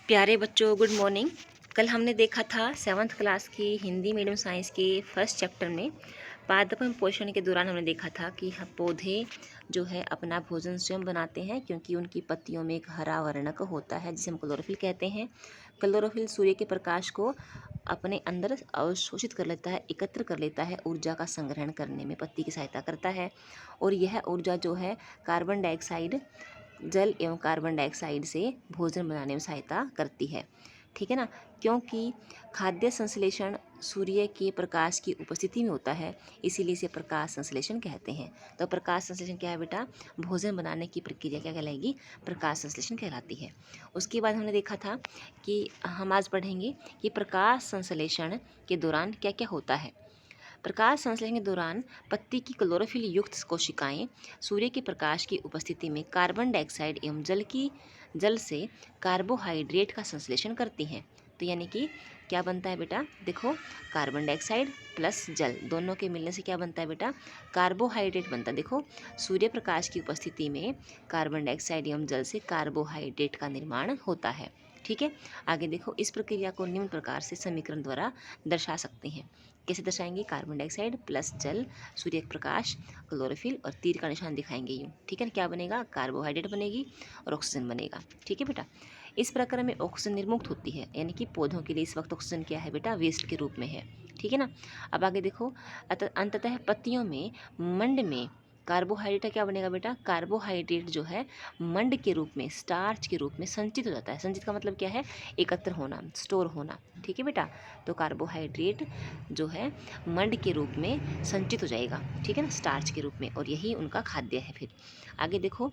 प्यारे बच्चों, good morning. कल हमने देखा था 7th क्लास की हिंदी मीडियम साइंस के फर्स्ट चैप्टर में पादप पोषण के दौरान हमने देखा था कि पौधे जो है अपना भोजन स्वयं बनाते हैं, क्योंकि उनकी पत्तियों में एक हरा वर्णक होता है जिसे हम क्लोरोफिल कहते हैं। क्लोरोफिल सूर्य के प्रकाश को अपने अंदर अवशोषित कर लेता है, एकत्र कर लेता है, ऊर्जा का संग्रहण करने में पत्ती की सहायता करता है। और यह ऊर्जा जो है कार्बन डाइऑक्साइड, जल एवं कार्बन डाइऑक्साइड से भोजन बनाने में सहायता करती है। ठीक है ना, क्योंकि खाद्य संश्लेषण सूर्य के प्रकाश की उपस्थिति में होता है, इसीलिए इसे प्रकाश संश्लेषण कहते हैं। तो प्रकाश संश्लेषण क्या है बेटा? भोजन बनाने की प्रक्रिया क्या कहलाएगी? प्रकाश संश्लेषण कहलाती है। उसके बाद हमने देखा था कि हम आज पढ़ेंगे कि प्रकाश संश्लेषण के दौरान क्या क्या होता है। प्रकाश संश्लेषण के दौरान पत्ती की क्लोरोफिल युक्त कोशिकाएं सूर्य के प्रकाश की उपस्थिति में कार्बन डाइऑक्साइड एवं जल से कार्बोहाइड्रेट का संश्लेषण करती हैं। तो यानी कि क्या बनता है बेटा? देखो, कार्बन डाइऑक्साइड प्लस जल दोनों के मिलने से क्या बनता है बेटा? कार्बोहाइड्रेट बनता है। देखो, सूर्य प्रकाश की उपस्थिति में कार्बन डाइऑक्साइड एवं जल से कार्बोहाइड्रेट का निर्माण होता है। ठीक है, आगे देखो, इस प्रक्रिया को निम्न प्रकार से समीकरण द्वारा दर्शा सकते हैं। कैसे दर्शाएंगे? कार्बन डाइऑक्साइड प्लस जल, सूर्य प्रकाश, क्लोरोफिल और तीर का निशान दिखाएंगे यूँ। ठीक है, क्या बनेगा? कार्बोहाइड्रेट बनेगी और ऑक्सीजन बनेगा। ठीक है बेटा, इस प्रक्रिया में ऑक्सीजन निर्मुक्त होती है, यानी कि पौधों के लिए इस वक्त ऑक्सीजन क्या है बेटा? वेस्ट के रूप में है। ठीक है ना। अब आगे देखो, अंततः पत्तियों में मंड में कार्बोहाइड्रेट का क्या बनेगा बेटा? कार्बोहाइड्रेट जो है मंड के रूप में, स्टार्च के रूप में संचित हो जाता है। संचित का मतलब क्या है? एकत्र होना, स्टोर होना। ठीक है बेटा, तो कार्बोहाइड्रेट जो है मंड के रूप में संचित हो जाएगा। ठीक है ना, स्टार्च के रूप में, और यही उनका खाद्य है। फिर आगे देखो,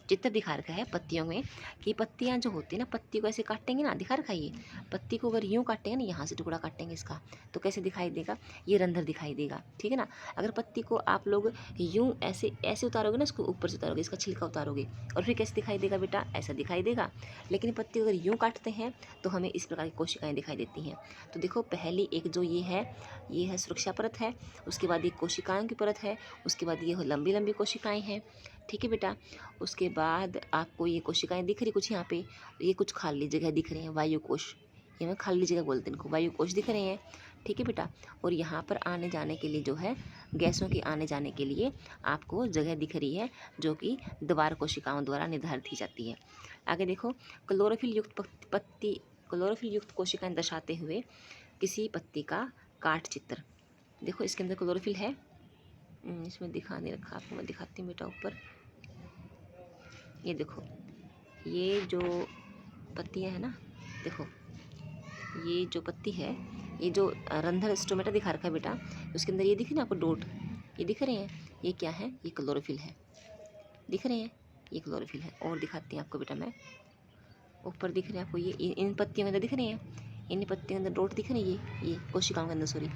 चित्र दिखा रखा है पत्तियों में कि पत्तियां जो होती है ना, पत्ती को ऐसे काटेंगे ना, दिखा रखा है ये। पत्ती को अगर यूं काटेंगे ना, यहाँ से टुकड़ा काटेंगे इसका, तो कैसे दिखाई देगा? ये रंध्र दिखाई देगा। ठीक है ना। अगर पत्ती को आप लोग यूं ऐसे ऐसे उतारोगे ना, इसको ऊपर से उतारोगे, इसका छिलका उतारोगे, और फिर कैसे दिखाई देगा बेटा? ऐसा दिखाई देगा। लेकिन पत्ती अगर यूं काटते हैं तो हमें इस प्रकार की कोशिकाएं दिखाई देती हैं। तो देखो, पहली एक जो ये है सुरक्षा परत है, उसके बाद ये कोशिकाओं की परत है, उसके बाद ये लंबी लंबी कोशिकाएं हैं। ठीक है बेटा, उसके बाद आपको ये कोशिकाएं दिख रही कुछ यहाँ पे, ये कुछ खाली जगह दिख रही हैं, वायु कोश, ये मैं खाली जगह बोलते हैं इनको, वायु कोश दिख रहे हैं। ठीक है बेटा, और यहाँ पर आने जाने के लिए जो है, गैसों के आने जाने के लिए आपको जगह दिख रही है, जो कि द्वार कोशिकाओं द्वारा निर्धारित की जाती है। आगे देखो, क्लोरोफिल युक्त क्लोरोफिल युक्त कोशिकाएं दर्शाते हुए किसी पत्ती का काट चित्र। देखो, इसके अंदर क्लोरोफिल है, इसमें दिखा नहीं रखा आपको, मैं दिखाती हूँ बेटा ऊपर। ये देखो, ये जो पत्तियां है ना, देखो ये जो पत्ती है, ये जो रंध्र स्टोमेटा दिखा रखा है बेटा, उसके अंदर ये दिख रहे हैं आपको डॉट, ये दिख रहे हैं, ये क्या है? ये क्लोरोफिल है। दिख रहे हैं? ये क्लोरोफिल है। और दिखाती हूँ आपको बेटा मैं, ऊपर दिख रहे हैं आपको, ये इन पत्तियों के अंदर दिख रहे हैं, इन पत्तियों के अंदर डॉट दिख रहे हैं, ये कोशिकाओं के अंदर, सॉरी,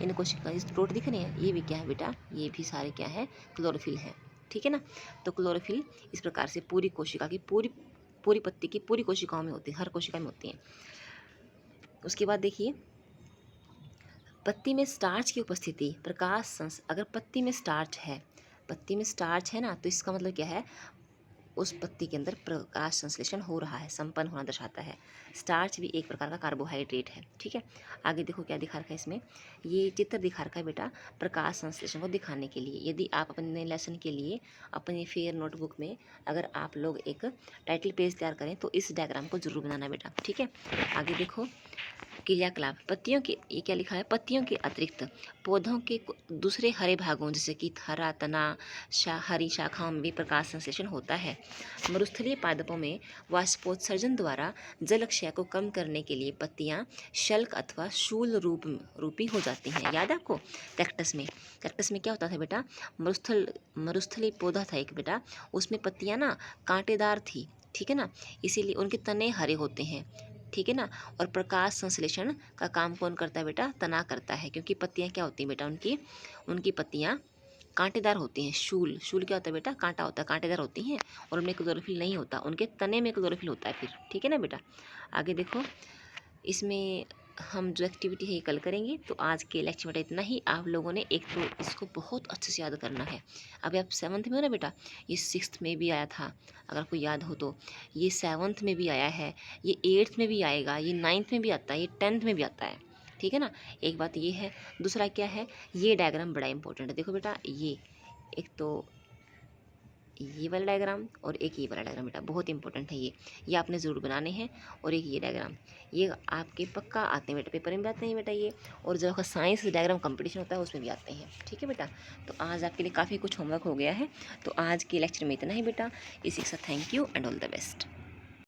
इन कोशिकाओं इस डॉट दिख रहे हैं, ये भी क्या है बेटा? ये भी सारे क्या है? क्लोरोफिल है। ठीक है ना। तो क्लोरोफिल इस प्रकार से पूरी कोशिका की, पूरी पत्ती की पूरी कोशिकाओं में होती है, हर कोशिका में होती है। उसके बाद देखिए, पत्ती में स्टार्च की उपस्थिति, अगर पत्ती में स्टार्च है ना, तो इसका मतलब क्या है? उस पत्ती के अंदर प्रकाश संश्लेषण हो रहा है, संपन्न होना दर्शाता है। स्टार्च भी एक प्रकार का कार्बोहाइड्रेट है। ठीक है, आगे देखो क्या दिखा रखा है इसमें, ये चित्र दिखा रखा है बेटा प्रकाश संश्लेषण को दिखाने के लिए। यदि आप अपने लेसन के लिए अपनी फेयर नोटबुक में अगर आप लोग एक टाइटल पेज तैयार करें तो इस डायग्राम को जरूर बनाना बेटा। ठीक है, आगे देखो, क्रियाकलाप, पत्तियों के, ये क्या लिखा है? पत्तियों के अतिरिक्त पौधों के दूसरे हरे भागों जैसे कि हरा तना, हरी शाखाओं में भी प्रकाश संश्लेषण होता है। मरुस्थलीय पादपों में वाष्पोत्सर्जन द्वारा जल क्षय को कम करने के लिए पत्तियां शल्क अथवा शूल रूपी हो जाती हैं। याद है आपको कैक्टस में क्या होता था बेटा? मरुस्थलीय पौधा था एक बेटा, उसमें पत्तियां ना कांटेदार थी। ठीक है ना, इसीलिए उनके तने हरे होते हैं। ठीक है ना, और प्रकाश संश्लेषण का काम कौन करता है बेटा? तना करता है, क्योंकि पत्तियां क्या होती हैं बेटा? उनकी पत्तियां कांटेदार होती हैं। शूल क्या होता है बेटा? कांटा होता है, कांटेदार होती हैं, और उनमें क्लोरोफिल नहीं होता, उनके तने में क्लोरोफिल होता है फिर। ठीक है ना बेटा, आगे देखो, इसमें हम जो एक्टिविटी है ये कल करेंगे। तो आज के लेक्चर में इतना ही। आप लोगों ने एक तो इसको बहुत अच्छे से याद करना है। अभी आप 7th में हो ना बेटा, ये 6th में भी आया था, अगर कोई याद हो तो। ये 7th में भी आया है, ये 8th में भी आएगा, ये 9th में भी आता है, ये 10th में भी आता है। ठीक है ना, एक बात ये है। दूसरा क्या है, ये डायग्राम बड़ा इंपॉर्टेंट है। देखो बेटा, ये एक तो ये वाला डायग्राम और एक ये वाला डायग्राम बेटा बहुत इंपॉर्टेंट है। ये आपने ज़रूर बनाने हैं। और एक ये डायग्राम, ये आपके पक्का आते हैं बेटा, पेपर में भी आते हैं बेटा ये। और जब आपका साइंस डायग्राम कंपटीशन होता है उसमें भी आते हैं। ठीक है बेटा, तो आज आपके लिए काफ़ी कुछ होमवर्क हो गया है। तो आज के लेक्चर में इतना ही बेटा। इसी के साथ thank you and all the best.